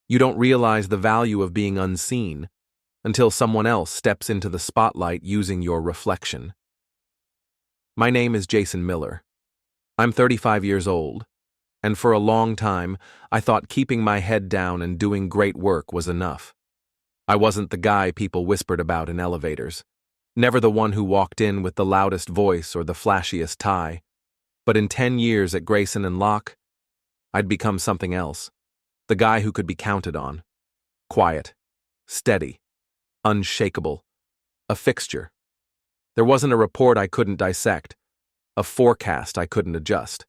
You don't realize the value of being unseen until someone else steps into the spotlight using your reflection. My name is Jason Miller. I'm 35 years old, and for a long time, I thought keeping my head down and doing great work was enough. I wasn't the guy people whispered about in elevators, never the one who walked in with the loudest voice or the flashiest tie. But in 10 years at Grayson and Locke, I'd become something else. The guy who could be counted on. Quiet, steady, unshakable, a fixture. There wasn't a report I couldn't dissect, a forecast I couldn't adjust,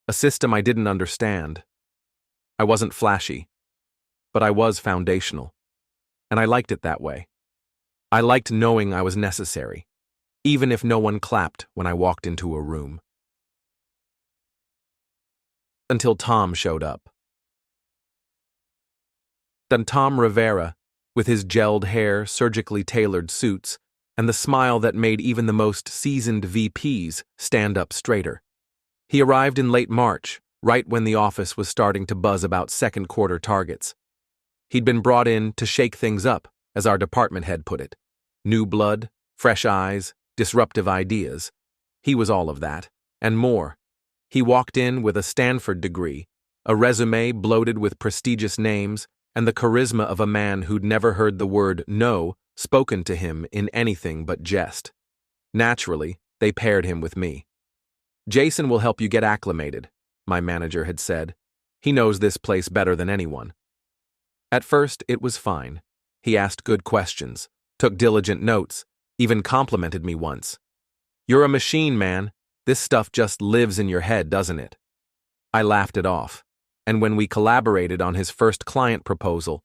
a system I didn't understand. I wasn't flashy, but I was foundational, and I liked it that way. I liked knowing I was necessary, even if no one clapped when I walked into a room. Until Tom showed up. Then Tom Rivera, with his gelled hair, surgically tailored suits, and the smile that made even the most seasoned VPs stand up straighter. He arrived in late March, right when the office was starting to buzz about second quarter targets. He'd been brought in to shake things up, as our department head put it. New blood, fresh eyes, disruptive ideas. He was all of that, and more. He walked in with a Stanford degree, a resume bloated with prestigious names, and the charisma of a man who'd never heard the word no spoken to him in anything but jest. Naturally, they paired him with me. Jason will help you get acclimated, my manager had said. He knows this place better than anyone. At first, it was fine. He asked good questions, took diligent notes, even complimented me once. You're a machine, man. This stuff just lives in your head, doesn't it? I laughed it off, and when we collaborated on his first client proposal,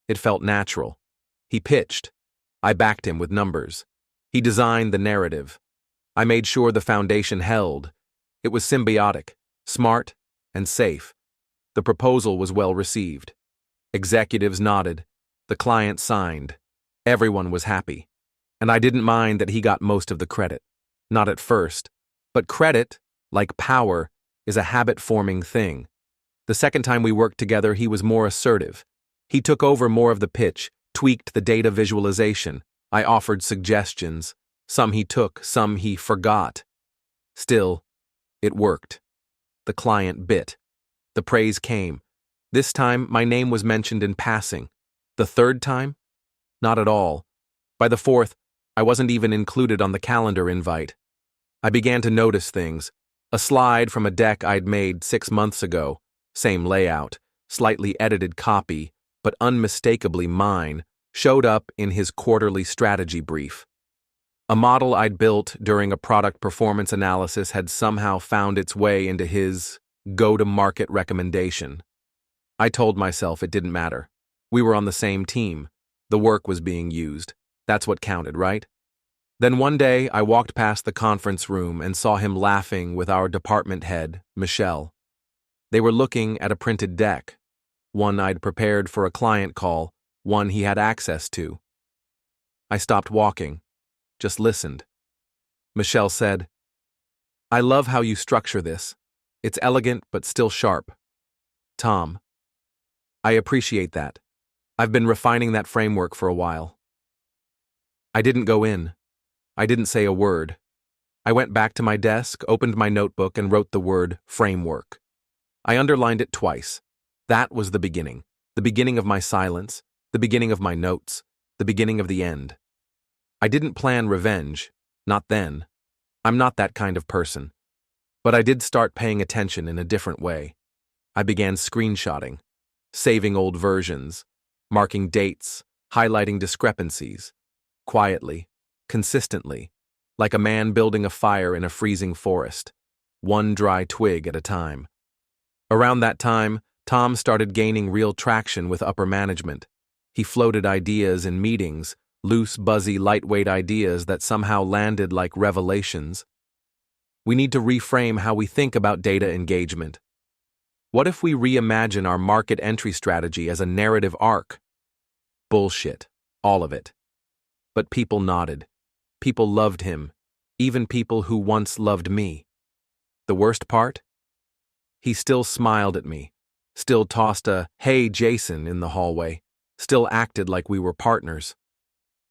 it felt natural. He pitched. I backed him with numbers. He designed the narrative. I made sure the foundation held. It was symbiotic, smart, and safe. The proposal was well received. Executives nodded. The client signed. Everyone was happy. And I didn't mind that he got most of the credit. Not at first. But credit, like power, is a habit-forming thing. The second time we worked together, he was more assertive. He took over more of the pitch, tweaked the data visualization. I offered suggestions. Some he took, some he forgot. Still, it worked. The client bit. The praise came. This time, my name was mentioned in passing. The third time? Not at all. By the fourth, I wasn't even included on the calendar invite. I began to notice things. A slide from a deck I'd made 6 months ago, same layout, slightly edited copy, but unmistakably mine, showed up in his quarterly strategy brief. A model I'd built during a product performance analysis had somehow found its way into his go-to-market recommendation. I told myself it didn't matter. We were on the same team. The work was being used. That's what counted, right? Then one day, I walked past the conference room and saw him laughing with our department head, Michelle. They were looking at a printed deck, one I'd prepared for a client call, one he had access to. I stopped walking, just listened. Michelle said, "I love how you structure this. It's elegant but still sharp." Tom, I appreciate that. I've been refining that framework for a while. I didn't go in. I didn't say a word. I went back to my desk, opened my notebook, and wrote the word framework. I underlined it twice. That was the beginning of my silence, the beginning of my notes, the beginning of the end. I didn't plan revenge, not then. I'm not that kind of person. But I did start paying attention in a different way. I began screenshotting, saving old versions, marking dates, highlighting discrepancies, quietly, consistently, like a man building a fire in a freezing forest, one dry twig at a time. Around that time, Tom started gaining real traction with upper management. He floated ideas in meetings, loose, buzzy, lightweight ideas that somehow landed like revelations. We need to reframe how we think about data engagement. What if we reimagine our market entry strategy as a narrative arc? Bullshit, all of it. But people nodded. People loved him, even people who once loved me. The worst part? He still smiled at me, still tossed a, "Hey, Jason," in the hallway, still acted like we were partners.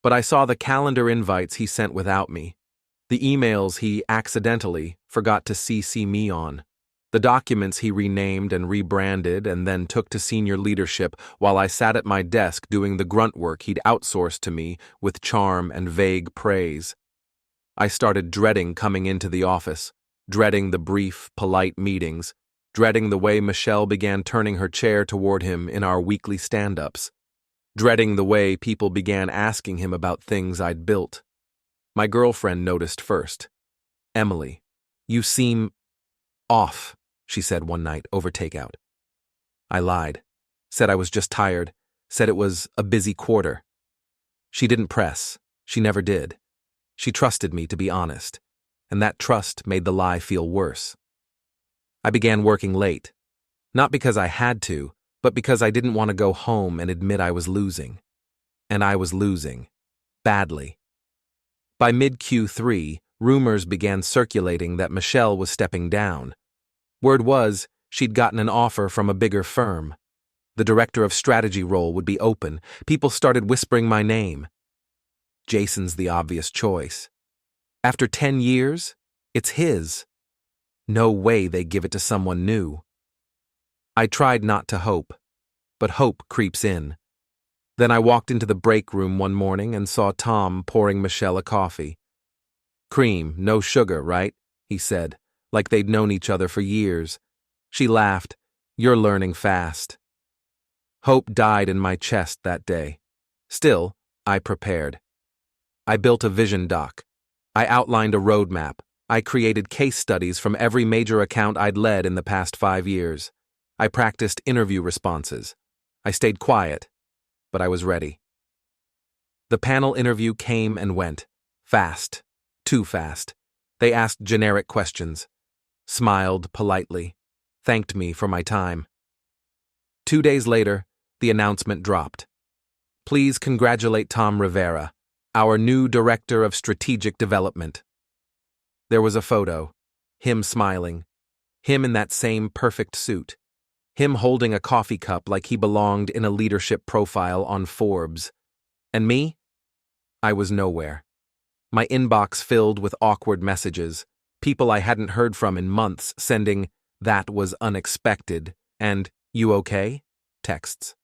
But I saw the calendar invites he sent without me, the emails he accidentally forgot to CC me on, the documents he renamed and rebranded and then took to senior leadership while I sat at my desk doing the grunt work he'd outsourced to me with charm and vague praise. I started dreading coming into the office, dreading the brief, polite meetings, dreading the way Michelle began turning her chair toward him in our weekly stand-ups, dreading the way people began asking him about things I'd built. My girlfriend noticed first. "Emily, you seem off," she said one night over takeout. I lied, said I was just tired, said it was a busy quarter. She didn't press. She never did. She trusted me to be honest, and that trust made the lie feel worse. I began working late, not because I had to, but because I didn't want to go home and admit I was losing. And I was losing. Badly. By mid-Q3, rumors began circulating that Michelle was stepping down. Word was she'd gotten an offer from a bigger firm. The director of strategy role would be open. People started whispering my name. Jason's the obvious choice. After 10 years, it's his. No way they give it to someone new. I tried not to hope, but hope creeps in. Then I walked into the break room one morning and saw Tom pouring Michelle a coffee. "Cream, no sugar, right?" he said, like they'd known each other for years. She laughed. "You're learning fast." Hope died in my chest that day. Still, I prepared. I built a vision doc. I outlined a roadmap. I created case studies from every major account I'd led in the past 5 years. I practiced interview responses. I stayed quiet, but I was ready. The panel interview came and went. Fast. Too fast. They asked generic questions. Smiled politely. Thanked me for my time. 2 days later, the announcement dropped. "Please congratulate Tom Rivera, our new Director of Strategic Development." There was a photo. Him smiling. Him in that same perfect suit. Him holding a coffee cup like he belonged in a leadership profile on Forbes. And me? I was nowhere. My inbox filled with awkward messages, people I hadn't heard from in months sending, "That was unexpected," and "You okay?" texts.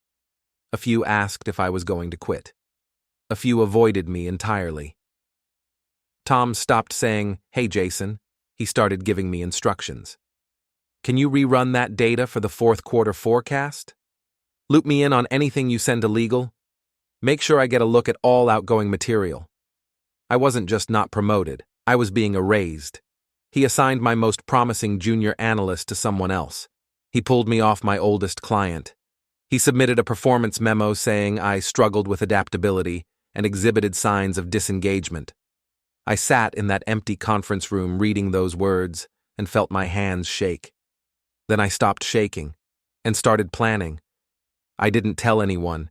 A few asked if I was going to quit. A few avoided me entirely. Tom stopped saying, "Hey, Jason." He started giving me instructions. "Can you rerun that data for the fourth quarter forecast? Loop me in on anything you send to legal. Make sure I get a look at all outgoing material." I wasn't just not promoted, I was being erased. He assigned my most promising junior analyst to someone else. He pulled me off my oldest client. He submitted a performance memo saying I struggled with adaptability and exhibited signs of disengagement. I sat in that empty conference room reading those words and felt my hands shake. Then I stopped shaking and started planning. I didn't tell anyone,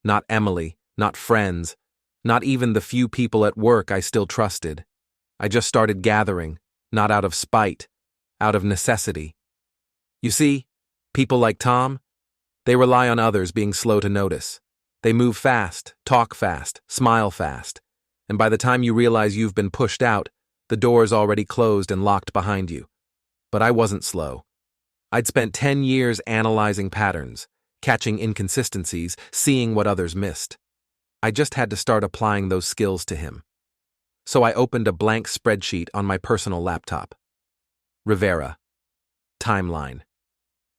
not Emily, not friends, not even the few people at work I still trusted. I just started gathering, not out of spite, out of necessity. You see, people like Tom, they rely on others being slow to notice. They move fast, talk fast, smile fast, and by the time you realize you've been pushed out, the door's already closed and locked behind you. But I wasn't slow. I'd spent 10 years analyzing patterns, catching inconsistencies, seeing what others missed. I just had to start applying those skills to him. So I opened a blank spreadsheet on my personal laptop. Rivera. Timeline.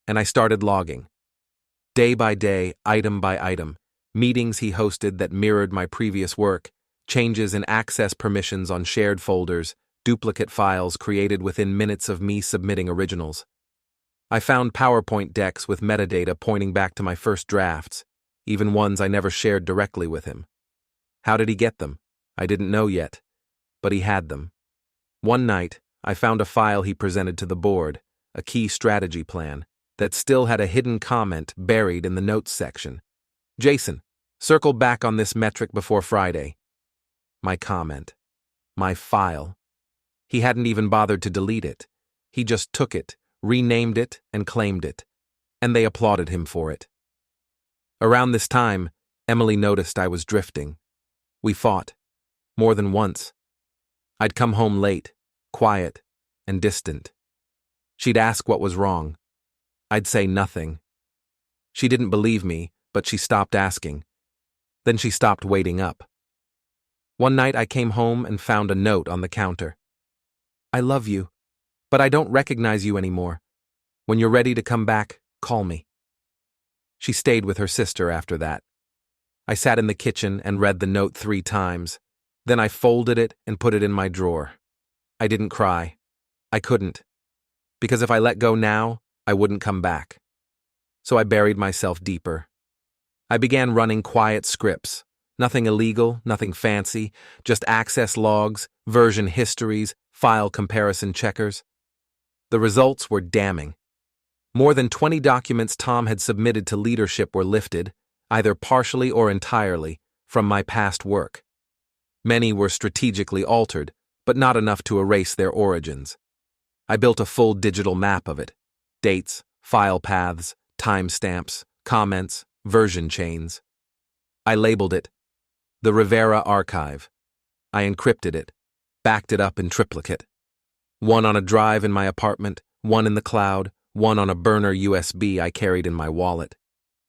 And I started logging. Day by day, item by item, meetings he hosted that mirrored my previous work, changes in access permissions on shared folders, duplicate files created within minutes of me submitting originals. I found PowerPoint decks with metadata pointing back to my first drafts, even ones I never shared directly with him. How did he get them? I didn't know yet, but he had them. One night, I found a file he presented to the board, a key strategy plan, that still had a hidden comment buried in the notes section. "Jason, circle back on this metric before Friday." My comment. My file. He hadn't even bothered to delete it. He just took it, renamed it, and claimed it. and they applauded him for it. Around this time, Emily noticed I was drifting. We fought, more than once. I'd come home late, quiet, and distant. She'd ask what was wrong. I'd say nothing. She didn't believe me, but she stopped asking. Then she stopped waiting up. One night I came home and found a note on the counter. I love you, but I don't recognize you anymore. When you're ready to come back, call me. She stayed with her sister after that. I sat in the kitchen and read the note 3 times. Then I folded it and put it in my drawer. I didn't cry. I couldn't. Because if I let go now, I wouldn't come back. So I buried myself deeper. I began running quiet scripts. Nothing illegal, nothing fancy, just access logs, version histories, file comparison checkers. The results were damning. More than 20 documents Tom had submitted to leadership were lifted, either partially or entirely, from my past work. Many were strategically altered, but not enough to erase their origins. I built a full digital map of it. Dates, file paths, timestamps, comments, version chains. I labeled it the Rivera Archive. I encrypted it, backed it up in triplicate. One on a drive in my apartment, one in the cloud, one on a burner USB I carried in my wallet.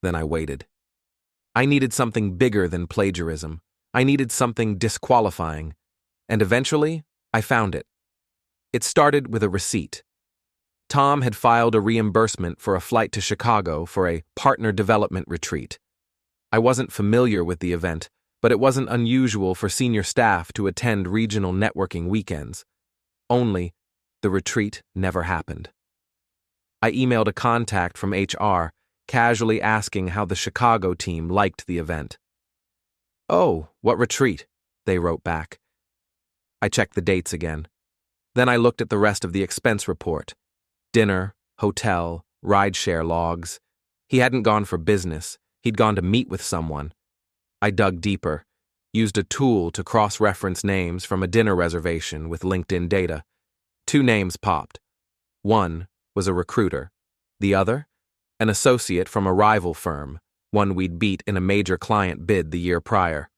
Then I waited. I needed something bigger than plagiarism. I needed something disqualifying. And eventually, I found it. It started with a receipt. Tom had filed a reimbursement for a flight to Chicago for a partner development retreat. I wasn't familiar with the event, but it wasn't unusual for senior staff to attend regional networking weekends. Only, the retreat never happened. I emailed a contact from HR, casually asking how the Chicago team liked the event. "Oh, what retreat?" they wrote back. I checked the dates again. Then I looked at the rest of the expense report. Dinner, hotel, rideshare logs. He hadn't gone for business. He'd gone to meet with someone. I dug deeper, used a tool to cross-reference names from a dinner reservation with LinkedIn data. 2 names popped. One was a recruiter. The other, an associate from a rival firm, one we'd beat in a major client bid the year prior.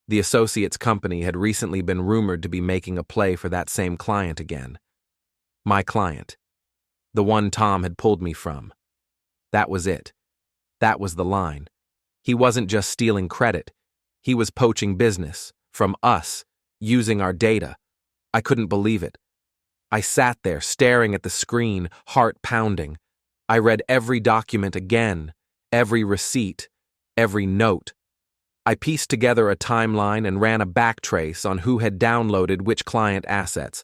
The associate's company had recently been rumored to be making a play for that same client again. My client. The one Tom had pulled me from. That was it. That was the line. He wasn't just stealing credit. He was poaching business, from us, using our data. I couldn't believe it. I sat there, staring at the screen, heart pounding. I read every document again, every receipt, every note. I pieced together a timeline and ran a backtrace on who had downloaded which client assets.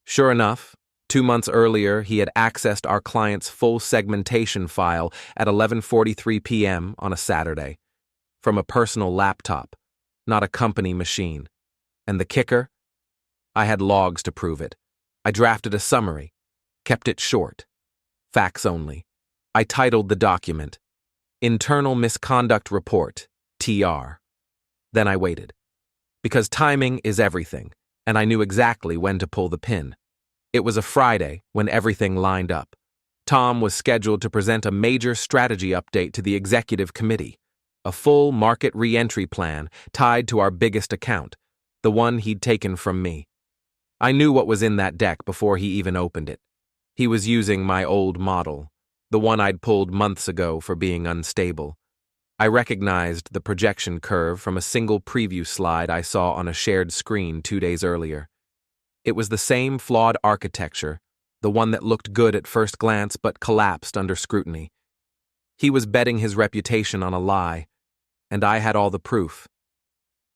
Sure enough, 2 months earlier, he had accessed our client's full segmentation file at 11:43 p.m. on a Saturday, from a personal laptop, not a company machine. And the kicker? I had logs to prove it. I drafted a summary, kept it short, facts only. I titled the document, Internal Misconduct Report, TR. Then I waited. Because timing is everything, and I knew exactly when to pull the pin. It was a Friday when everything lined up. Tom was scheduled to present a major strategy update to the executive committee, a full market re-entry plan tied to our biggest account, the one he'd taken from me. I knew what was in that deck before he even opened it. He was using my old model, the one I'd pulled months ago for being unstable. I recognized the projection curve from a single preview slide I saw on a shared screen 2 days earlier. It was the same flawed architecture, the one that looked good at first glance but collapsed under scrutiny. He was betting his reputation on a lie, and I had all the proof.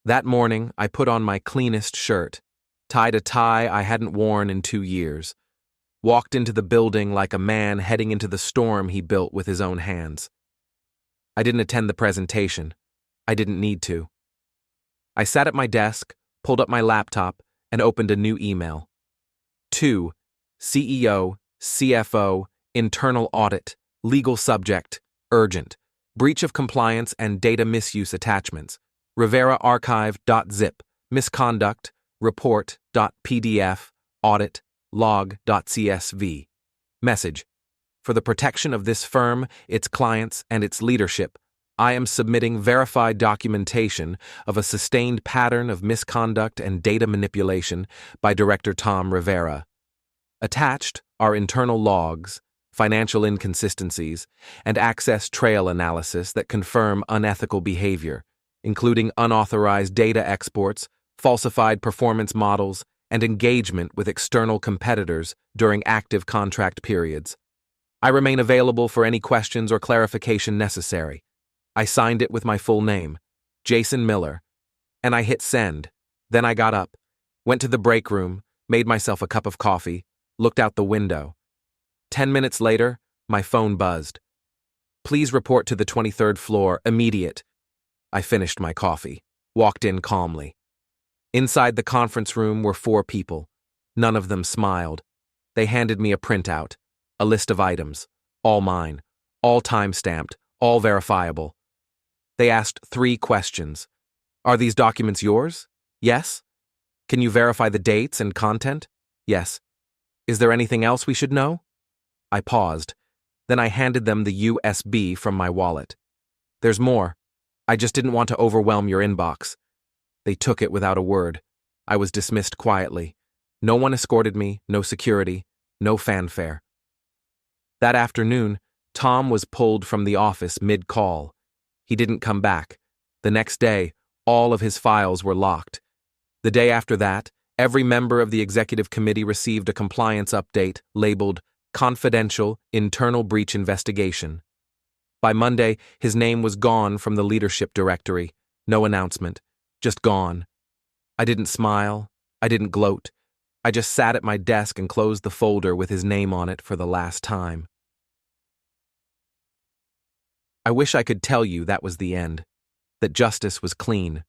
That morning, I put on my cleanest shirt, tied a tie I hadn't worn in 2 years, walked into the building like a man heading into the storm he built with his own hands. I didn't attend the presentation. I didn't need to. I sat at my desk, pulled up my laptop, and opened a new email. To CEO, CFO, internal audit, legal subject, urgent, breach of compliance and data misuse attachments, Rivera Archive.zip, misconduct, report.pdf, audit, log.csv. Message: For the protection of this firm, its clients, and its leadership, I am submitting verified documentation of a sustained pattern of misconduct and data manipulation by Director Tom Rivera. Attached are internal logs, financial inconsistencies, and access trail analysis that confirm unethical behavior, including unauthorized data exports, falsified performance models, and engagement with external competitors during active contract periods. I remain available for any questions or clarification necessary. I signed it with my full name, Jason Miller, and I hit send. Then I got up, went to the break room, made myself a cup of coffee, looked out the window. 10 minutes later, my phone buzzed. Please report to the 23rd floor, immediate. I finished my coffee, walked in calmly. Inside the conference room were 4 people. None of them smiled. They handed me a printout, a list of items, all mine, all time-stamped, all verifiable. They asked 3 questions. Are these documents yours? Yes. Can you verify the dates and content? Yes. Is there anything else we should know? I paused. Then I handed them the USB from my wallet. There's more. I just didn't want to overwhelm your inbox. They took it without a word. I was dismissed quietly. No one escorted me, no security, no fanfare. That afternoon, Tom was pulled from the office mid-call. He didn't come back. The next day, all of his files were locked. The day after that, every member of the executive committee received a compliance update labeled Confidential Internal Breach Investigation. By Monday, his name was gone from the leadership directory. No announcement. Just gone. I didn't smile. I didn't gloat. I just sat at my desk and closed the folder with his name on it for the last time. I wish I could tell you that was the end, that justice was clean,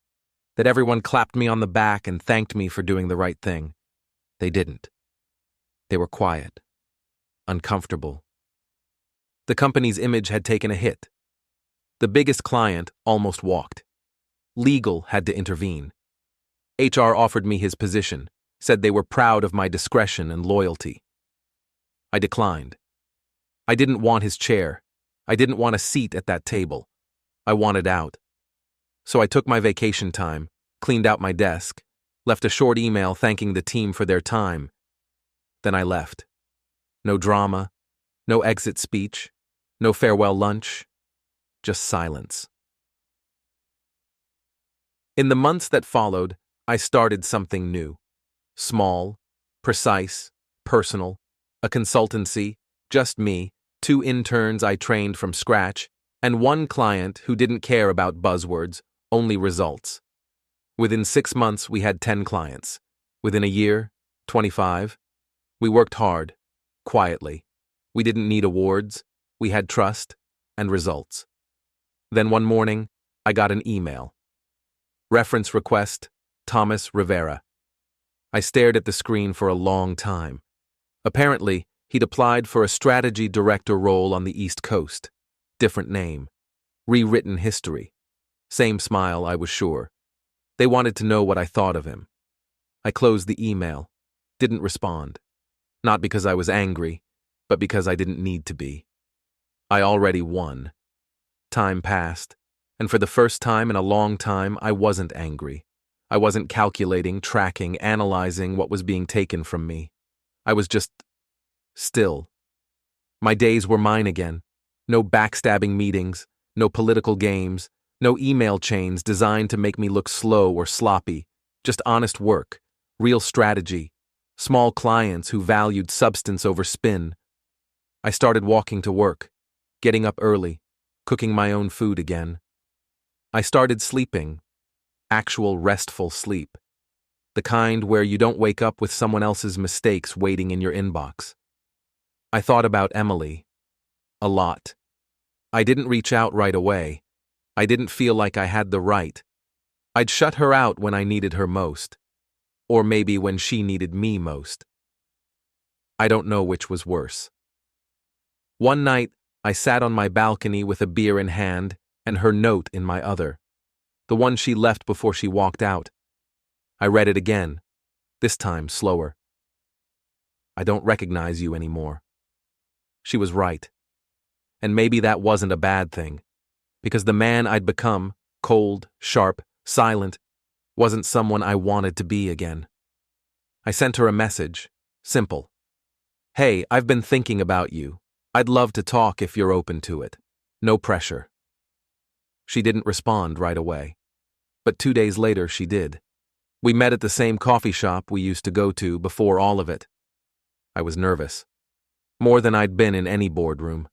that everyone clapped me on the back and thanked me for doing the right thing. They didn't. They were quiet, uncomfortable. The company's image had taken a hit. The biggest client almost walked. Legal had to intervene. HR offered me his position, said they were proud of my discretion and loyalty. I declined. I didn't want his chair. I didn't want a seat at that table. I wanted out. So I took my vacation time, cleaned out my desk, left a short email thanking the team for their time. Then I left. No drama, no exit speech, no farewell lunch, just silence. In the months that followed, I started something new. Small, precise, personal, a consultancy, just me, 2 interns I trained from scratch, and 1 client who didn't care about buzzwords, only results. Within 6 months, we had 10 clients. Within a year, 25. We worked hard, quietly. We didn't need awards. We had trust and results. Then one morning, I got an email. Reference request, Thomas Rivera. I stared at the screen for a long time. Apparently, he'd applied for a strategy director role on the East Coast. Different name. Rewritten history. Same smile, I was sure. They wanted to know what I thought of him. I closed the email. Didn't respond. Not because I was angry, but because I didn't need to be. I already won. Time passed, and for the first time in a long time, I wasn't angry. I wasn't calculating, tracking, analyzing what was being taken from me. I was just still. My days were mine again. No backstabbing meetings, no political games, no email chains designed to make me look slow or sloppy. Just honest work, real strategy, small clients who valued substance over spin. I started walking to work, getting up early, cooking my own food again. I started sleeping, actual restful sleep, the kind where you don't wake up with someone else's mistakes waiting in your inbox. I thought about Emily. A lot. I didn't reach out right away. I didn't feel like I had the right. I'd shut her out when I needed her most. Or maybe when she needed me most. I don't know which was worse. One night, I sat on my balcony with a beer in hand and her note in my other. The one she left before she walked out. I read it again, this time slower. I don't recognize you anymore. She was right. And maybe that wasn't a bad thing, because the man I'd become, cold, sharp, silent, wasn't someone I wanted to be again. I sent her a message, simple. Hey, I've been thinking about you. I'd love to talk if you're open to it. No pressure. She didn't respond right away. But 2 days later, she did. We met at the same coffee shop we used to go to before all of it. I was nervous. More than I'd been in any boardroom.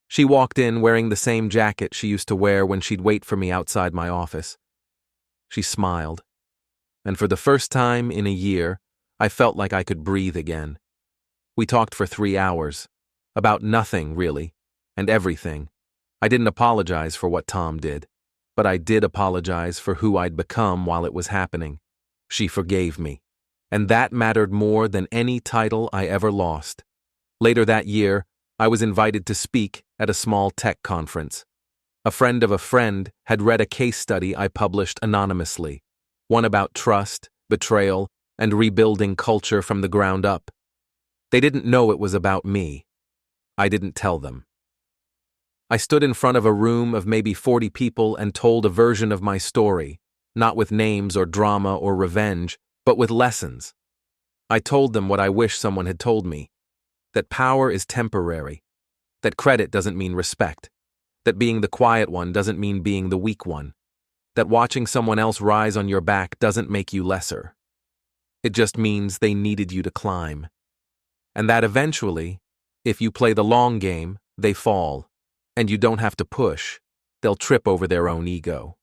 She walked in wearing the same jacket she used to wear when she'd wait for me outside my office. She smiled. And for the first time in a year, I felt like I could breathe again. We talked for 3 hours. About nothing, really, and everything. I didn't apologize for what Tom did, but I did apologize for who I'd become while it was happening. She forgave me, and that mattered more than any title I ever lost. Later that year, I was invited to speak at a small tech conference. A friend of a friend had read a case study I published anonymously, one about trust, betrayal, and rebuilding culture from the ground up. They didn't know it was about me. I didn't tell them. I stood in front of a room of maybe 40 people and told a version of my story, not with names or drama or revenge, but with lessons. I told them what I wish someone had told me, that power is temporary, that credit doesn't mean respect, that being the quiet one doesn't mean being the weak one, that watching someone else rise on your back doesn't make you lesser. It just means they needed you to climb. And that eventually, if you play the long game, they fall, and you don't have to push, they'll trip over their own ego.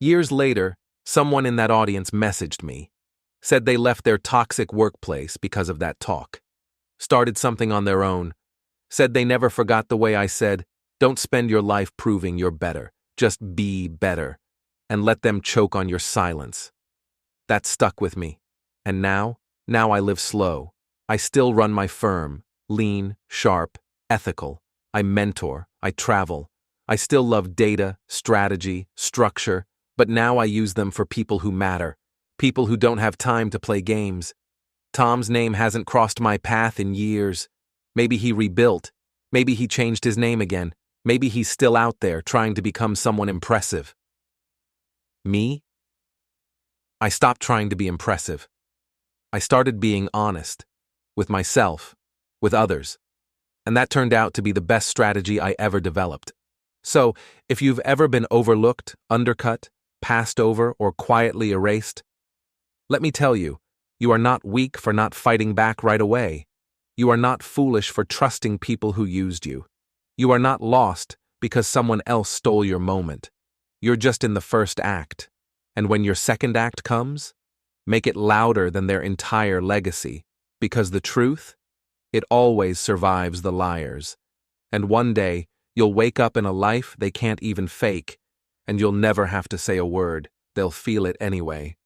Years later, someone in that audience messaged me, said they left their toxic workplace because of that talk, started something on their own, said they never forgot the way I said, don't spend your life proving you're better, just be better, and let them choke on your silence. That stuck with me, and now I live slow. I still run my firm, lean, sharp, ethical. I mentor, I travel. I still love data, strategy, structure, but now I use them for people who matter, people who don't have time to play games. Tom's name hasn't crossed my path in years. Maybe he rebuilt. Maybe he changed his name again. Maybe he's still out there trying to become someone impressive. Me? I stopped trying to be impressive. I started being honest. With myself. With others. And that turned out to be the best strategy I ever developed. So, if you've ever been overlooked, undercut, passed over, or quietly erased, let me tell you, you are not weak for not fighting back right away. You are not foolish for trusting people who used you. You are not lost because someone else stole your moment. You're just in the first act. And when your second act comes, make it louder than their entire legacy, because the truth, it always survives the liars. And one day, you'll wake up in a life they can't even fake, and you'll never have to say a word. They'll feel it anyway.